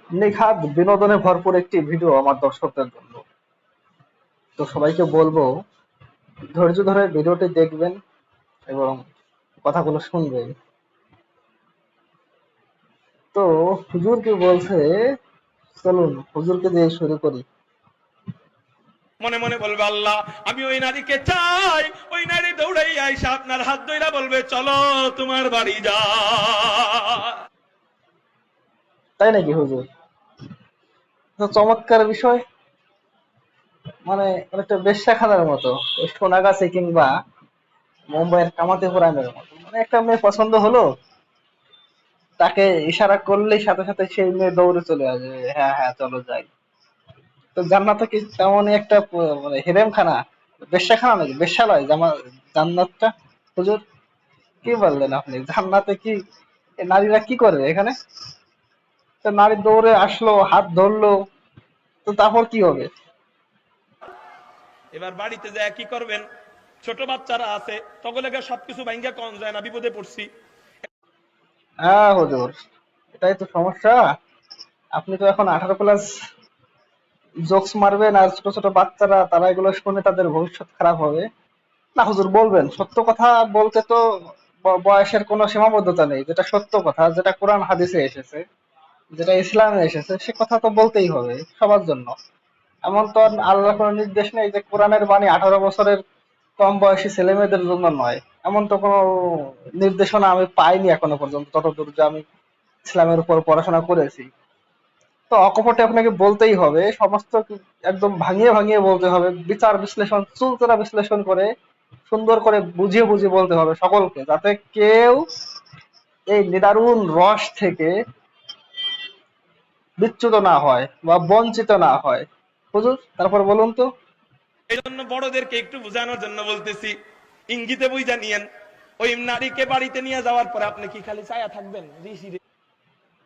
নিখাদ বিনোদনে ভরপুর একটি ভিডিও আমার দর্শকদের জন্য। তো সবাইকে বলবো ধৈর্য ধরে ভিডিওটি দেখবেন এবং কথাগুলো শুনবেন। তো হুজুর কি বলছে, চলুন হুজুরকে দিয়ে শুরু করি। মনে মনে বলবে, আল্লাহ আমি ওই নারীকে চাই। ওই নারী দৌড়াই আইসা আপনার হাত ধইরা বলবে, চলো তোমার বাড়ি যা। তাই নাকি হুজুর? তো চমৎকার বিষয়। মানে অনেকটা বেশ্যাখানার মতো, ওই সোনাগাছি কিংবা মুম্বাইয়ের কামাতে পুরাণের মতো। মানে একটা মেয়ে পছন্দ হলো, তাকে ইশারা করলেই সাথে সাথে সেই মেয়ে দৌড়ে চলে আসবে, হ্যাঁ হ্যাঁ চলো যাই। তো জান্নাতে কি তেমনই একটা মানে হেরেমখানা, বেশ্যাখানা নাকি, বেশ্যালয় জান্নাতটা? হুজুর কি বললেন আপনি? জান্নাতে কি নারীরা কি করবে এখানে? তো নারী দৌড়ে আসলো, হাত ধরলো, তো তারপর কি হবে? এবার বাড়িতে যায় কি করবেন? ছোট বাচ্চারা আছে, তগলেকে সবকিছু ভাঙ্গা কন যায় না, বিপদে পড়ছি। হ্যাঁ হুজুর, এটাই তো সমস্যা। আপনি তো এখন 18+ জোকস মারবেন, আর ছোট ছোট বাচ্চারা তারা এগুলো শুনে তাদের ভবিষ্যৎ খারাপ হবে। না হুজুর, বলবেন সত্য কথা। বলতে তো বয়সের কোনো সীমাবদ্ধতা নেই। যেটা সত্য কথা, যেটা কোরআন হাদিসে এসেছে, যেটা ইসলামে এসেছে, সে কথা তো বলতেই হবে সবার জন্য। এমন তো আর আল্লাহর কোনো নির্দেশ নেই যে কোরআনের বাণী 18 বছরের কম বয়সী ছেলে মেয়েদের জন্য নয়। এমন তো কোনো নির্দেশনা আমি পাইনি এখনো পর্যন্ত, ততদূর যে আমি ইসলামের উপর পড়াশোনা করেছি। তো অকপটে আপনাকে বলতেই হবে সমস্ত একদম ভাঙিয়ে ভাঙিয়ে বলতে হবে, বিচার বিশ্লেষণ চুলচেরা বিশ্লেষণ করে সুন্দর করে বুঝিয়ে বুঝিয়ে বলতে হবে সকলকে, যাতে কেউ এই নিদারুণ রস থেকে বিচ্যুত না হয় বা বঞ্চিত না হয়। হুজুর তারপর বলুন তো। এই জন্য বড়দেরকে একটু বোঝানোর জন্য বলতেছি, ইঙ্গিতে বুঝা নিয়েন। ওই নারীকে বাড়িতে নিয়ে যাওয়ার পরে আপনি কি খালি ছায়া থাকবেন? ঋষি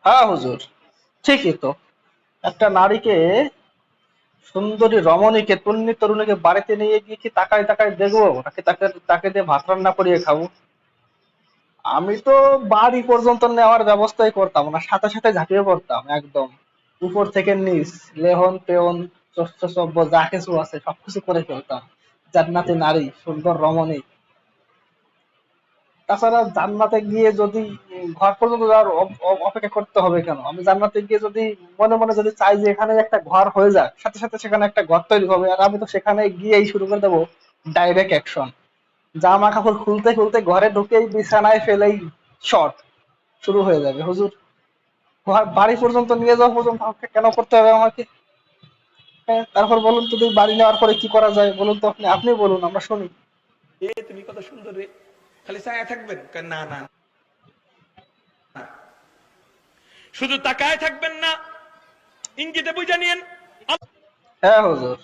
হ্যাঁ হুজুর, ঠিকই তো। একটা নারীকে, সুন্দরী রমণীকে, তন্নি তরুণীকে বাড়িতে নিয়ে গিয়ে কি তাকায় তাকায় দেখবো, নাকি তাকে তাকে দিয়ে ভাত রান্না করিয়ে খাবো? আমি তো বাড়ি পর্যন্ত নেওয়ার ব্যবস্থাই করতাম না, সাথে সাথে ঝাঁপিয়ে পড়তাম একদম উপর থেকে নিচ, লেহন পেয়ন শস্য সভ্য যা কিছু আছে সবকিছু করে ফেলতাম। জান্নাতি নারী, সুন্দর রমণী। তাছাড়া জান্নাতে গিয়ে যদি ঘর পর্যন্ত যাওয়ার অপেক্ষা করতে হবে কেন? আমি জান্নাতে গিয়ে যদি মনে মনে যদি চাই যে এখানে একটা ঘর হয়ে যাক, সাথে সাথে সেখানে একটা ঘর তৈরি হবে, আর আমি তো সেখানে গিয়েই শুরু করে দেবো ডাইরেক্ট অ্যাকশন। জামা কাপড় খুলতে খুলতে ঘরে ঢুকেই বিছানায় ফেলেই শর্ট শুরু হয়ে যাবে হুজুর। বাড়ি পর্যন্ত নিয়ে যাওয়া পর্যন্ত আমাকে কেন করতে হবে আমাকে? হ্যাঁ, তারপর বলুন তো, তুমি বাড়ি নেওয়ার পরে কি করা যায় বলুন তো, আপনি বলুন, আমরা শুনি। তুমি কত সুন্দর রে, খালি ছায়া থাকবেন? না না না, শুধু তাকায় থাকবেন না, ইঙ্গিতে বুঝা নিয়েন। হ্যাঁ হুজুর,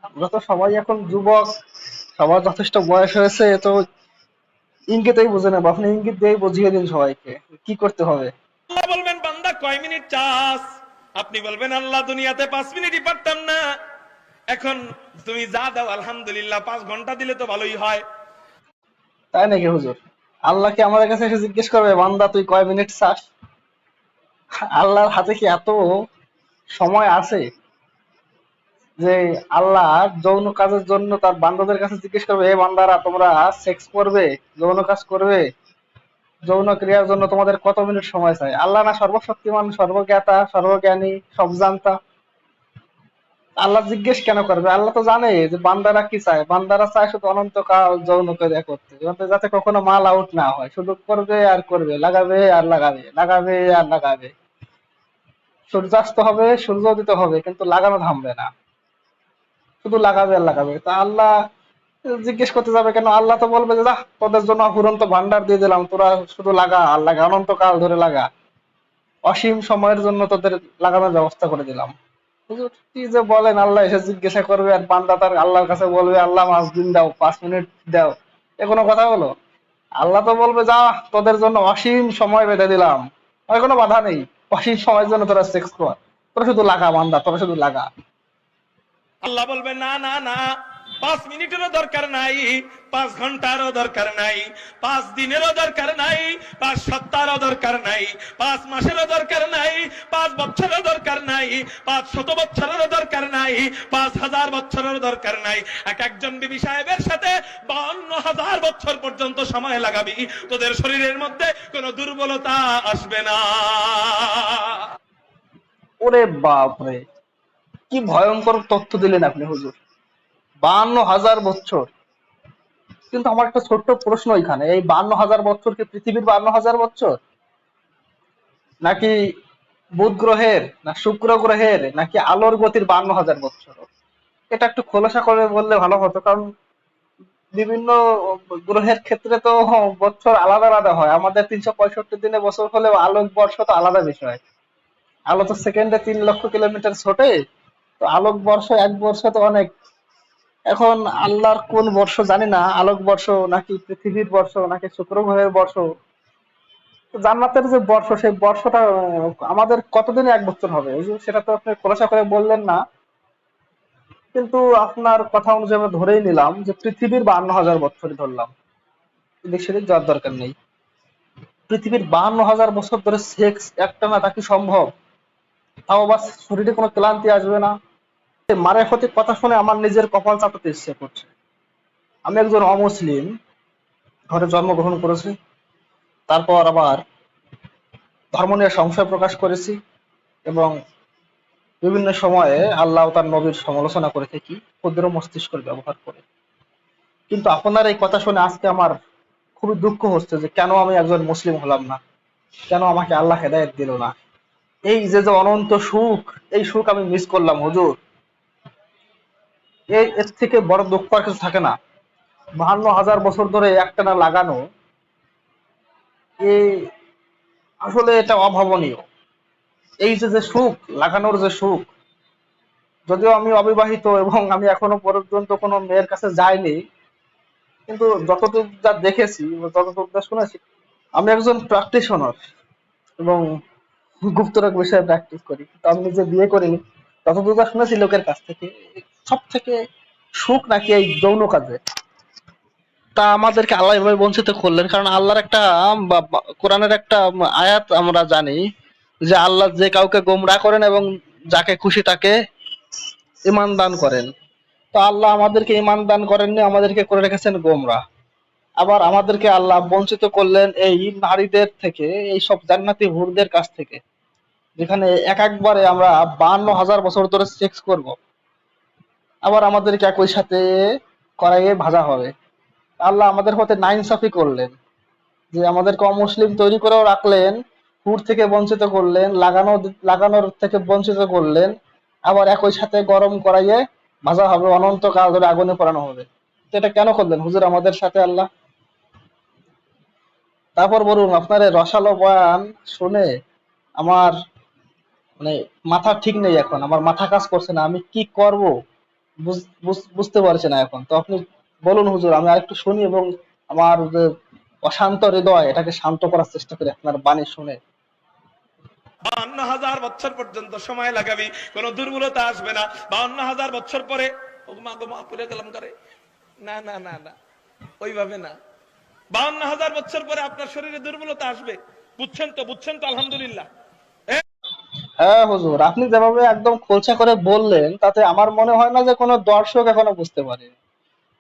আমরা তো সবাই এখন যুবক, সবার যথেষ্ট বয়স হয়েছে, তো ইঙ্গিতেই বুঝে নেবো। আপনি ইঙ্গিত দিয়েই বুঝিয়ে দিন সবাইকে কি করতে হবে। আল্লাহ বলবেন, বান্দা কয় মিনিট চাস? আপনি বলবেন, আল্লাহ দুনিয়াতে 5 মিনিটই পারতাম না, এখন তুমি যা দাও আলহামদুলিল্লাহ, 5 ঘন্টা দিলে তো ভালোই হয়। তাই নাকি হুজুর? আল্লাহ কি আমাদের কাছে এসে জিজ্ঞেস করবে, বান্দা তুই কয় মিনিট চাস? আল্লাহর হাতে কি এত সময় আছে যে আল্লাহ যৌন কাজের জন্য তার বান্দাদের কাছে জিজ্ঞেস করবে, হে বান্দারা তোমরা সেক্স করবে, যৌন কাজ করবে, যৌন ক্রিয়ার জন্য তোমাদের কত মিনিট সময় চাই? আল্লাহ না সর্বশক্তিমান, সর্বজ্ঞাতা, সর্বজ্ঞানী, সবজান্তা? আল্লাহ জিজ্ঞেস কেন করবে? আল্লাহ তো জানে যে বান্দারা কি চায়। বান্দারা চায় শুধু অনন্তকাল যৌন ক্রিয়া করতে, যাতে কখনো মাল আউট না হয়। শুধু করবে আর করবে, লাগাবে আর লাগাবে, লাগাবে আর লাগাবে। সূর্যাস্ত হবে, সূর্য উদিত হবে, কিন্তু লাগানো থামবে না, শুধু লাগাবে আর লাগাবে। তা আল্লাহ জিজ্ঞেস করতে যাবে কেন? আল্লাহ তো বলবে যে যা, তোদের জন্য অফুরন্ত ভান্ডার দিয়ে দিলাম, তোরা শুধু লাগা আর লাগা, অনন্তকাল ধরে লাগা, অসীম সময়ের জন্য তোদের লাগানোর ব্যবস্থা করে দিলাম। হুজুর কি যে বলেন! আল্লাহ এসে জিজ্ঞাসা করবে আর বান্দা তার আল্লাহর কাছে বলবে, আল্লাহ 5 দিন দাও, 5 মিনিট দাও। এ কোনো কথা হলো? আল্লাহ তো বলবে, যা, তোদের জন্য অসীম সময় বেঁধে দিলাম, আর কোনো বাধা নেই, অসীম সময়ের জন্য তোরা সেক্স কর, তোরা শুধু লাগা বান্দা, তোরা শুধু লাগা। আল্লাহ বলবে, না না না, 5 মিনিটেরও দরকার নাই, 5 ঘন্টারও দরকার নাই, 5 দিনেরও দরকার নাই, 5 সপ্তাহেরও দরকার নাই, 5 মাসেরও দরকার নাই, 5 বছরেরও দরকার নাই, 500 বছরেরও দরকার নাই, 5,000 বছরেরও দরকার নাই। একজন বিবি সাহেবের সাথে 52,000 বছর পর্যন্ত সময় লাগাবি, তোদের শরীরের মধ্যে কোনো দুর্বলতা আসবে না। ওরে বাপরে, কি ভয়ঙ্কর তথ্য দিলেন আপনি হুজুর। 52,000 বছর। কিন্তু আমার একটা ছোট্ট প্রশ্ন এখানে, এই 52,000 বছর কি পৃথিবীর 52,000 বছর, নাকি বুধ গ্রহের, না শুক্র গ্রহের, নাকি আলোর গতির 52,000 বছর? এটা একটু খোলাসা করে বললে ভালো হতো, কারণ বিভিন্ন গ্রহের ক্ষেত্রে তো বছর আলাদা আলাদা হয়। আমাদের 365 দিনে বছর হলেও আলোক বর্ষ তো আলাদা বিষয়। আলো তো সেকেন্ডে 3 লক্ষ কিলোমিটার ছোটে, তো আলোক বর্ষ 1 বর্ষ তো অনেক। এখন আল্লাহর কোন বর্ষ জানি না, আলোক বর্ষ নাকি পৃথিবীর বর্ষ নাকি শুক্র গ্রহের বর্ষ। তো জান্নাতের যে বর্ষ, সেই বর্ষটা আমাদের কতদিনে 1 বছর হবে এই যে, সেটা তো আপনি খোলাসা করে বললেন না। কিন্তু আপনার কথা অনুযায়ী আমরা ধরেই নিলাম যে পৃথিবীর 52,000 বছরই ধরলাম, এদিক সেদিক যাওয়ার দরকার নেই। পৃথিবীর 52,000 বছর ধরে সেক্স একটানা, তা কি সম্ভব? তাও আবার শরীরে কোনো ক্লান্তি আসবে না? এই মারেফতি কথা শুনে আমার নিজের কপাল চাপতে ইচ্ছে করছে। আমি একজন অমুসলিম ঘরে জন্মগ্রহণ করেছি, তারপর আবার ধর্ম নিয়ে সংশয় প্রকাশ করেছি, এবং বিভিন্ন সময়ে আল্লাহ ও তার নবীর সমালোচনা করে থাকি ক্ষুদ্র মস্তিষ্কের ব্যবহার করে। কিন্তু আপনার এই কথা শুনে আজকে আমার খুবই দুঃখ হচ্ছে যে কেন আমি একজন মুসলিম হলাম না, কেন আমাকে আল্লাহ হেদায়েত দিল না। এই যে যে অনন্ত সুখ, এই সুখ আমি মিস করলাম হুজুর। এর থেকে বড় দুঃখ আর কিছু থাকে না। 52,000 বছর ধরে একটানা লাগানো, এই আসলে এটা অভাবনীয়। এই যে যে সুখ, লাগানোর যে সুখ, যদিও আমি অবিবাহিত এবং আমি এখনো পর্যন্ত কোনো মেয়ের কাছে যাইনি, কিন্তু যতটুকু যা দেখেছি বা যতটুকু যা শুনেছি, আমি একজন প্র্যাকটিশনার এবং গুপ্তরোগ বিষয়ে প্র্যাকটিস করি, তো আমি নিজে বিয়ে করিনি। যতদূর যা শুনেছি লোকের কাছ থেকে, সব থেকে সুখ নাকি এই যৌন কাজে। তা আমাদেরকে আল্লাহ এভাবে বঞ্চিত করলেন, কারণ আল্লাহর একটা কোরআনের একটা আয়াত আমরা জানি যে আল্লাহ যে কাউকে গোমরাহ করেন এবং যাকে খুশি তাকে ঈমান দান করেন। তো আল্লাহ আমাদেরকে ঈমান দান করেননি, আমাদেরকে করে রেখেছেন গোমরাহ। আবার আমাদেরকে আল্লাহ বঞ্চিত করলেন এই নারীদের থেকে, এই সব জান্নাতি হুরদের কাছ থেকে, যেখানে এক একবারে আমরা 52,000 বছর ধরে সেক্স করব, আবার আমাদেরকে একই সাথে কড়াইয়ে ভাজা হবে। আল্লাহ আমাদের হতে নাইনসাফি করলেন, যে আমাদেরকে অমুসলিম তৈরি করেও রাখলেন, হুর থেকে বঞ্চিত করলেন, লাগানোর থেকে বঞ্চিত করলেন, আবার একই সাথে গরম কড়াইয়ে ভাজা হবে, অনন্তকাল ধরে আগুনে পোড়ানো হবে। তো এটা কেন করলেন হুজুর আমাদের সাথে আল্লাহ? তারপর বলুন, আপনার এই রসালো বয়ান শুনে আমার মানে মাথা ঠিক নেই, এখন আমার মাথা কাজ করছে না, আমি কি করব বুঝতে পারছি না এখন। তো আপনি বলুন হুজুর, আমি আরেকটু শুনি এবং আমার যে অশান্ত হৃদয় এটাকে শান্ত করার চেষ্টা করি আপনার বাণী শুনে। 52,000 বছর পর্যন্ত সময় লাগাবি, কোনো দুর্বলতা আসবে না। 52,000 বছর পরে ও মা গো মা পুড়ে গেলাম করে, না না না না, ওইভাবে না। 52,000 বছর পরে আপনার শরীরে দুর্বলতা আসবে, বুঝছেন তো? বুঝছেন তো? আলহামদুলিল্লাহ। হ্যাঁ হুজুর, আপনি যেভাবে একদম খোলসা করে বললেন, তাতে আমার মনে হয় না যে কোনো দর্শক এখনো বুঝতে পারে।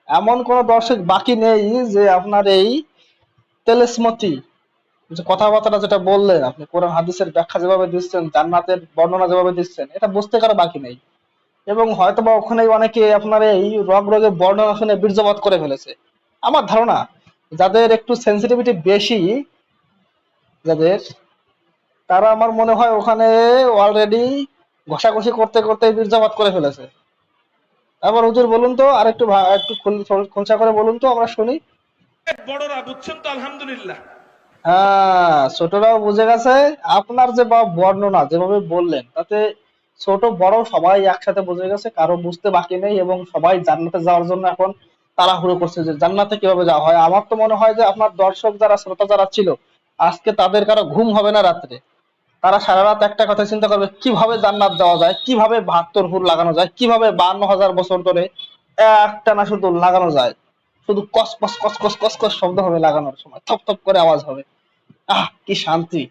এমন কোনো দর্শক বাকি নেই যে আপনার এই তেলেসমতি যে কথাবার্তা যেটা বললেন, আপনি কোরআন হাদিসের ব্যাখ্যা যেভাবে দিচ্ছেন, জান্নাতের বর্ণনা যেভাবে দিচ্ছেন, এটা বুঝতে কারো বাকি নেই। এবং হয়তোবা ওখানে অনেকে আপনার এই রগ রগে বর্ণনা শুনে বীর্যপাত করে ফেলেছে। আমার ধারণা যাদের একটু সেন্সিটিভিটি বেশি, যাদের, তারা আমার মনে হয় ওখানে অলরেডি ঘষাঘষি করতে করতে বীর্যপাত করে ফেলেছে। তারপর হুজুর বলুন তো, আর একটু একটু খোলসা করে বলুন তো, আমরা শুনি। বড়রা বুঝছেন তো? আলহামদুলিল্লাহ। হ্যাঁ, ছোটরাও বুঝে গেছে। আপনার যে বর্ণনা যেভাবে বললেন, তাতে ছোট বড় সবাই একসাথে বুঝে গেছে, কারো বুঝতে বাকি নেই, এবং সবাই জান্নাতে যাওয়ার জন্য এখন তাড়াহুড়ো করছে যে জান্নাতে কিভাবে যাওয়া হয়। আমার তো মনে হয় যে আপনার দর্শক যারা, শ্রোতা যারা ছিল, আজকে তাদের কারো ঘুম হবে না রাত্রে। তারা সারা রাত একটা কথা চিন্তা করবে, কিভাবে জান্নাত যাওয়া যায়, কিভাবে 72 হুর লাগানো যায়, কিভাবে 52,000 বছর ধরে একটা না শুধু লাগানো যায়, শুধু কস কস কস কস কস কস শব্দ হবে লাগানোর সময়, থপ থপ করে আওয়াজ হবে। কি শান্তি!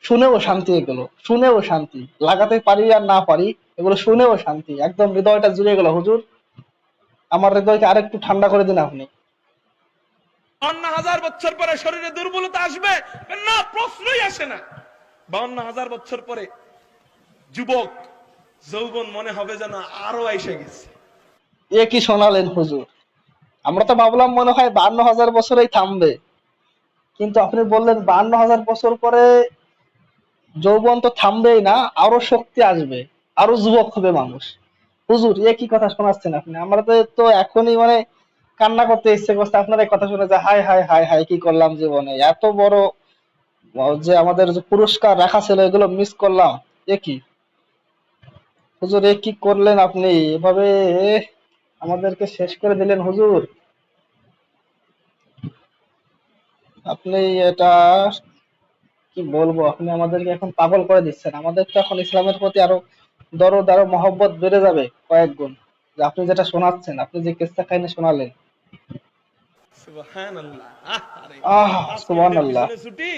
শুনেও শান্তি, এগুলো শুনেও শান্তি, লাগাতে পারি আর না পারি, এগুলো শুনেও শান্তি, একদম হৃদয়টা জুড়ে গেল হুজুর। আমার হৃদয়কে আরেকটু ঠান্ডা করে দিন আপনি। 52,000 বছর পরে শরীরে দুর্বলতা আসবে না, প্রশ্নই আসে না। 52,000 বছর পরে যুবক যৌবন মনে হবে যেন আরো এসে গেছে। এ কি শোনালেন হুজুর! আমরা তো ভাবলাম মনে হয় 52,000 বছরেই থামবে, কিন্তু আপনি বললেন 52,000 বছর পরে যৌবন তো থামবেই না, আরো শক্তি আসবে, আরো যুবক হবে মানুষ। হুজুর, এ কি কথা শোনাচ্ছেন আপনি! আমরা তো এখনই মানে কান্না করতে ইচ্ছে করছে আপনার এই কথা শুনে, যে হায় হায় হায় হায়, কি করলাম জীবনে! এত বড় যে আমাদের যে পুরস্কার রাখা ছিল, এগুলো মিস করলাম। এ কি হুজুর, এ কি করলেন আপনি! এভাবে আমাদেরকে শেষ করে দিলেন হুজুর। আপনি এটা কি বলবো, আপনি আমাদেরকে এখন পাগল করে দিচ্ছেন। আমাদের তো এখন ইসলামের প্রতি আরো দরদ, আরো মহব্বত বেড়ে যাবে কয়েক গুণ, যে আপনি যেটা শোনাচ্ছেন, আপনি যে কিসসা কাহিনী শোনালেন। সুবহানাল্লাহ। আরে আহ 5 মিনিটের সুবহানাল্লাহ। পিছনে ছুটি,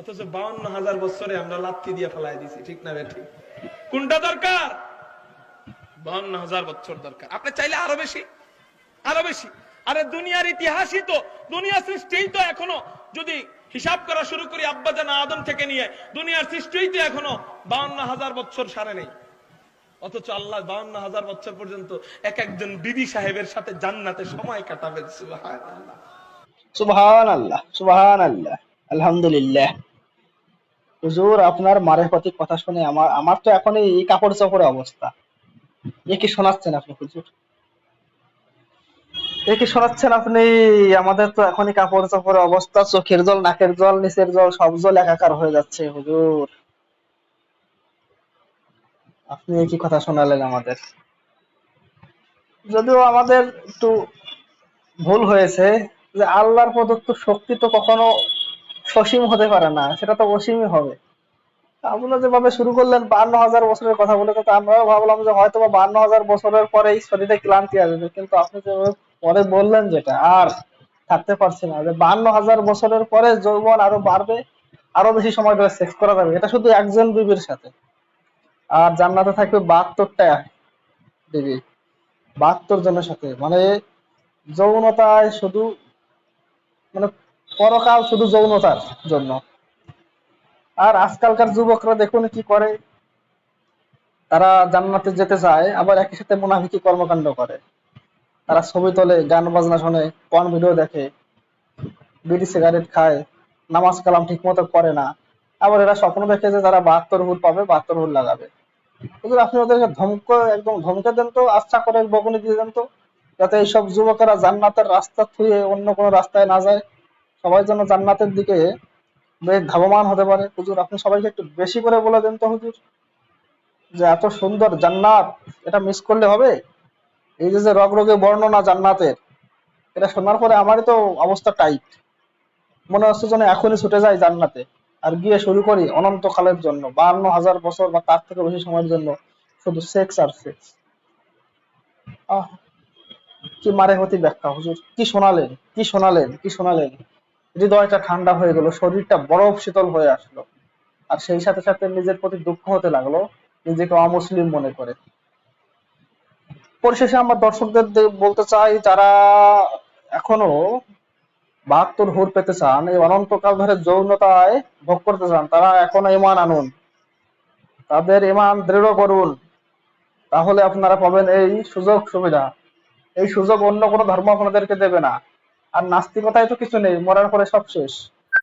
অথচ 52,000 বছরে আমরা লাথি দিয়ে ফেলাই দিছি, ঠিক না বেঠিক? কোনটা দরকার? 52,000 বছর দরকার। আপনি চাইলে আরো বেশি, আরো বেশি। আরে দুনিয়ার ইতিহাসই তো, দুনিয়া সৃষ্টিই তো এখনো, যদি হিসাব করা শুরু করি আব্বাজান আদম থেকে নিয়ে, দুনিয়ার সৃষ্টিই তো এখনো 52,000 বছর সারে নেই। অথচ আল্লাহ 52,000 বছর পর্যন্ত এক একজন বিবি সাহেবের সাথে জান্নাতে সময় কাটাবেন। সুবহানাল্লাহ, সুবহানাল্লাহ, সুবহানাল্লাহ, আলহামদুলিল্লাহ। হুজুর, আপনার মারেফাতিক কথা শুনে আমার আমার তো এখন এই কাপড় চোপড়ের অবস্থা। এ কি শোনাচ্ছেন আপনি হুজুর! এ কি শোনাচ্ছেন আপনি! আমাদের তো এখনই কাপড় চোপড়ের অবস্থা, চোখের জল, নাকের জল, নিচের জল, সব জল একাকার হয়ে যাচ্ছে হুজুর। আপনি এ কি কথা শোনালেন আমাদের! যদিও আমাদের একটু ভুল হয়েছে, যে আল্লাহর প্রদত্ত শক্তি তো কখনো সসীম হতে পারে না, সেটা তো অসীমই হবে। আপনারা যেভাবে শুরু করলেন 52,000 বছরের কথা বলে, তো আমরাও ভাবলাম যে হয়তো বা 52,000 বছরের পরেই শরীরে ক্লান্তি আসবে, কিন্তু আপনি যে পরে বললেন যেটা, আর থাকতে পারছি না, যে 52,000 বছরের পরে যৌবন আরো বাড়বে, আরো বেশি সময় ধরে সেক্স করা যাবে, এটা শুধু একজন বিবির সাথে। আর জান্নাতে থাকবে 72টা বিবি, 72 জনের সাথে, মানে যৌনতায় শুধু, মানে পরকাল শুধু যৌনতার জন্য। আর আজকালকার যুবকরা দেখুন কি করে, তারা জান্নাতে যেতে চায়, আবার একই সাথে মুনাফিকি কর্মকাণ্ড করে। তারা ছবি তোলে, গান বাজনা শোনে, পর্ন ভিডিও দেখে, বিড়ি সিগারেট খায়, নামাজ কালাম ঠিক মতো করে না। আবার এরা স্বপ্ন দেখে যে তারা 72 হুর পাবে, 72 হুর লাগাবে। হুজুর, আপনি ওদেরকে একদম ধমকে দেন তো, আচ্ছা করে বকুনি দিয়ে দেন তো, যাতে এইসব যুবকেরা জান্নাতের রাস্তা থুয়ে অন্য কোনো রাস্তায় না যায়, সবাই যেন জান্নাতের দিকে বেশ ধাবমান হতে পারে। হুজুর, আপনি সবাইকে একটু বেশি করে বলে দেন তো হুজুর, যে এত সুন্দর জান্নাত, এটা মিস করলে হবে? এই যে যে রগরগে বর্ণনা জান্নাতের, এটা শোনার পরে আমারই তো অবস্থা টাইট। মনে হচ্ছে যেন এখনই ছুটে যায় জান্নাতে, আর গিয়ে শুরু করি অনন্তকালের জন্য, 52,000 বছর বা তার থেকে বেশি সময়ের জন্য শুধু সেক্স আর সেক্স। আহ কি মারে হতি ব্যাখ্যা হুজুর! কি শোনালেন, কি শোনালেন, কি শোনালেন! হৃদয়টা ঠান্ডা হয়ে গেল, শরীরটা বরফ শীতল হয়ে আসলো। আর সেই সাথে সাথে নিজের প্রতি দুঃখ হতে লাগলো, নিজেকে অমুসলিম মনে করে। পরিশেষে আমার দর্শকদের বলতে চাই, যারা এখনো 72 হুর পেতে চান, এই অনন্তকাল ধরে যৌনতায় ভোগ করতে চান, তারা এখনো ঈমান আনুন, তাদের ঈমান দৃঢ় করুন। তাহলে আপনারা পাবেন এই সুযোগ সুবিধা। এই সুযোগ অন্য কোনো ধর্ম আপনাদেরকে দেবে না। আর নাস্তিকতায় তো কিছু নেই, মরার পরে সব শেষ।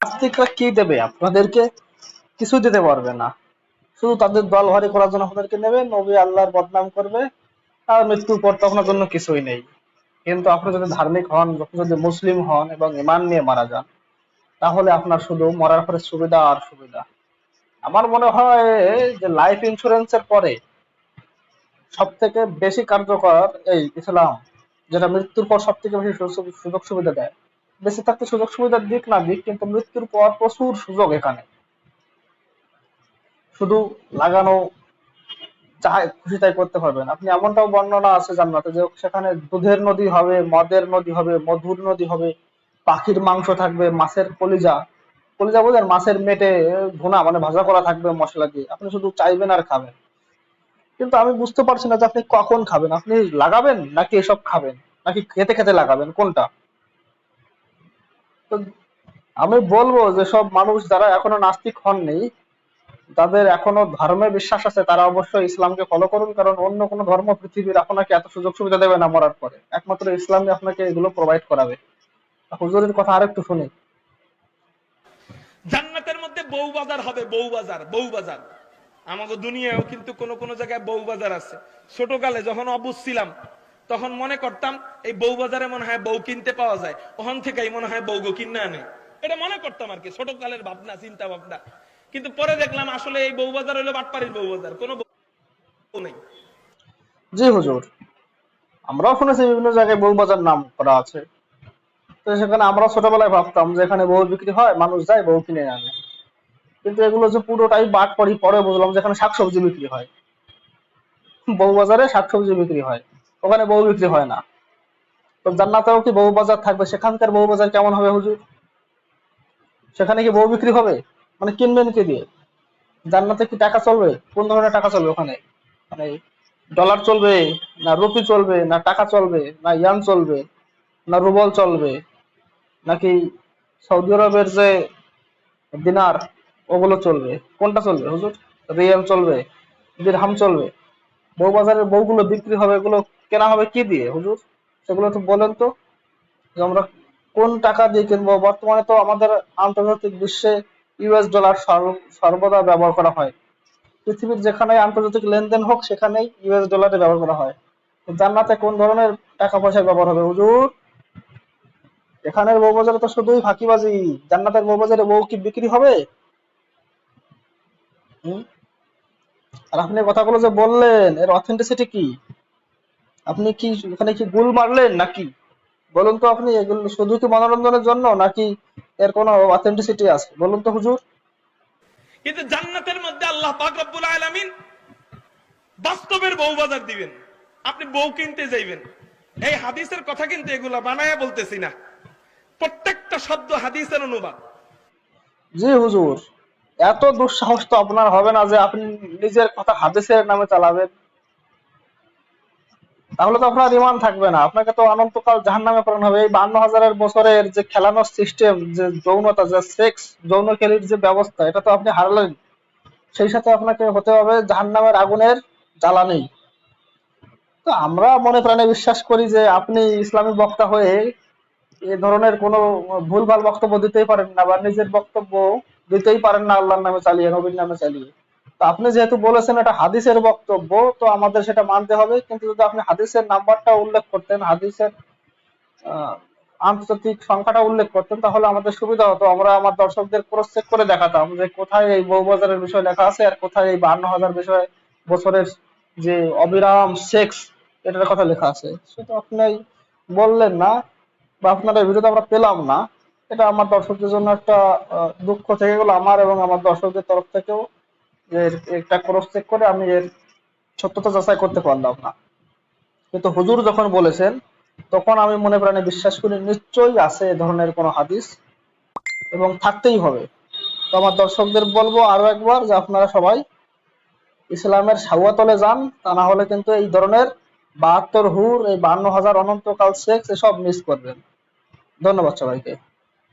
নাস্তিকরা কি দেবে আপনাদেরকে? কিছু দিতে পারবে না। শুধু তাদের দল ভারী করার জন্য আপনাদেরকে নেবে, নবী আল্লাহর বদনাম করবে, আর মৃত্যুর পর তো আপনার জন্য কিছুই নেই। কিন্তু আপনি যদি ধার্মিক হন, আপনি যদি মুসলিম হন এবং ঈমান নিয়ে মারা যান, তাহলে আপনার শুধু মরার পরে সুবিধা আর সুবিধা। আমার মনে হয় যে লাইফ ইন্স্যুরেন্সের পরে সব থেকে বেশি কার্যকর এই ইসলাম, যেটা মৃত্যুর পর সব থেকে বেশি সুযোগ সুবিধা দেয়। বেঁচে থাকতে সুযোগ সুবিধা দিক না দিক, কিন্তু মৃত্যুর পর প্রচুর সুযোগ এখানে। শুধু লাগানো চাই খুশি তাই করতে পারবেন। আপনি এমনটাও বর্ণনা আছে জান্নাতে যে সেখানে দুধের নদী হবে, মদের নদী হবে, মধুর নদী হবে, পাখির মাংস থাকবে, মাছের কলিজা, কলিজা বোঝেন, মাছের মেটে ভুনা মানে ভাজা করা থাকবে মশলা দিয়ে, আপনি শুধু চাইবেন আর খাবেন। কিন্তু আমি বুঝতে পারছি না যে আপনি কখন খাবেন, আপনি লাগাবেন নাকি এসব খাবেন, নাকি খেতে খেতে লাগাবেন, কোনটা? তো আমি বলবো যে সব মানুষ যারা এখনো নাস্তিক হননি, যাদের এখনো ধর্মে বিশ্বাস আছে, তারা অবশ্যই ইসলামকে ফলো করুন, কারণ অন্য কোনো ধর্ম পৃথিবীর আপনাকে এত সুযোগ সুবিধা দেবে না মরার পরে, একমাত্র ইসলামই আপনাকে এগুলো প্রোভাইড করাবে। হুজুরের কথা আরেকটু শুনি। জান্নাতের মধ্যে বউ বাজার হবে, বউ বাজার, বউ বাজার। আমাদের দুনিয়ায়ও কিন্তু কোন কোন জায়গায় বউ বাজার আছে। ছোটকালে যখন অবুঝ ছিলাম তখন মনে করতাম এই বউ বাজারে মনে হয় বউ কিনতে পাওয়া যায়, ওখান থেকেই মনে হয় বউ গো কিনে আনে, এটা মনে করতাম আর কি, ছোটকালের ভাবনা, চিন্তা ভাবনা। কিন্তু পরে দেখলাম আসলে এই বউ বাজার হলো বাটপাড়ির বউ বাজার, কোনো বউ নেই। জি হুজুর, আমরাও শুনেছি বিভিন্ন জায়গায় বউ বাজার নাম করা আছে। তো সেখানে আমরা ছোটবেলায় ভাবতাম যে এখানে বউ বিক্রি হয়, মানুষ যায় বউ কিনে আনে। কিন্তু এগুলো যে পুরোটাই বাট পড়ি, পরে বুঝলাম যে এখানে শাকসবজি বিক্রি হয়। বউ বাজারে শাকসবজি বিক্রি হয়, ওখানে বউ বিক্রি হয় না। তো জান্নাতেও কি বউ বাজার থাকবে? সেখানকার বউ বাজার কেমন হবে হুজুর? সেখানে কি বউ বিক্রি হবে? মানে কিনবেন কি দিয়ে? জান্নাতে কি টাকা চলবে? কোন ধরনের টাকা চলবে ওখানে? মানে ডলার চলবে, না রুপি চলবে, না টাকা চলবে, না ইয়ান চলবে, না রুবল চলবে, নাকি সৌদি আরবের যে দিনার ওগুলো চলবে? কোনটা চলবে হুজুর? রিয়াল চলবে, দিরহাম চলবে? বউ বাজারের বউগুলো বিক্রি হবে, এগুলো কেনা হবে কি দিয়ে হুজুর? সেগুলো তো বলেন তো, যে আমরা কোন টাকা দিয়ে কিনবো? বর্তমানে তো আমাদের আন্তর্জাতিক বিশ্বে ইউএস ডলার সর্বদা ব্যবহার করা হয়। পৃথিবীর যেখানে আন্তর্জাতিক লেনদেন হোক সেখানেই ইউএস ডলারে ব্যবহার করা হয়। তো জান্নাতে কোন ধরনের টাকা পয়সার ব্যবহার হবে হুজুর? এখানের বউ বাজারে তো শুধুই ফাঁকিবাজি। জান্নাতের বউ বাজারে বউ কি বিক্রি হবে? হুম? আর আপনি কথাগুলো যে বললেন এর অথেন্টিসিটি কি? আপনি কি ওখানে কি গুল মারলেন নাকি? বলুন তো, আপনি এগুলো শুধু কি মনোরঞ্জনের জন্য, নাকি এর কোনো অথেন্টিসিটি আছে? বলুন তো হুজুর। কিন্তু জান্নাতের মধ্যে আল্লাহ পাক রব্বুল আলামিন বাস্তবের বউ বাজার দিবেন, আপনি বউ কিনতে যাইবেন। এই হাদিসের কথা কিন্তু এগুলা বানায়া বলতেছি না, প্রত্যেকটা শব্দ হাদিসের অনুবাদ। জি হুজুর, এত দুঃসাহস তো আপনার হবে না যে আপনি নিজের কথা হাদিসের নামে চালাবেন। তাহলে তো আপনার ইমান থাকবে না, আপনাকে তো অনন্তকাল জাহান্নামে প্রেরণ হবে। এই 52,000 বছরের যে খেলানোর সিস্টেম, যে যৌনতা, যে সেক্স, যৌন খেলির যে ব্যবস্থা, এটা তো আপনি হারালেন। সেই সাথে আপনাকে হতে হবে জাহান্নামের আগুনের জ্বালানি। তো আমরা মনে প্রাণে বিশ্বাস করি যে আপনি ইসলামী বক্তা হয়ে এ ধরনের কোনো ভুলভাল বক্তব্য দিতেই পারেন না, বা নিজের বক্তব্য দিতেই পারেন না আল্লাহর নামে চালিয়ে, নবীর নামে চালিয়ে। তো আপনি যেহেতু বলেছেন এটা হাদিসের বক্তব্য, তো আমাদের সেটা মানতে হবে। কিন্তু যদি আপনি হাদিসের নাম্বারটা উল্লেখ করতেন, হাদিসের আহ, আন্তর্জাতিক সংখ্যাটা উল্লেখ করতেন, তাহলে আমাদের সুবিধা হতো। আমরা আমার দর্শকদের ক্রস চেক করে দেখাতাম যে কোথায় এই বউবাজারের বিষয় লেখা আছে, আর কোথায় এই 52,000 বিষয় বছরের যে অবিরাম সেক্স এটার কথা লেখা আছে। সেটা আপনি বললেন না, বা আপনার এই ভিডিওতে আমরা পেলাম না। এটা আমার দর্শকদের জন্য একটা দুঃখ থেকে গেল, আমার এবং আমার দর্শকদের তরফ থেকেও, যে একটা ক্রস চেক করে আমি এর সত্যতা যাচাই করতে পারলাম না। কিন্তু হুজুর যখন বলেছেন তখন আমি মনে প্রাণে বিশ্বাস করি নিশ্চয়ই আছে এ ধরনের কোনো হাদিস, এবং থাকতেই হবে। তো আমার দর্শকদের বলবো আরো একবার যে আপনারা সবাই ইসলামের সাওয়াতলে যান, তা না হলে কিন্তু এই ধরনের 72 হুর, এই 52,000 অনন্তকাল সেক্স এসব মিস করবেন। ধন্যবাদ সবাইকে।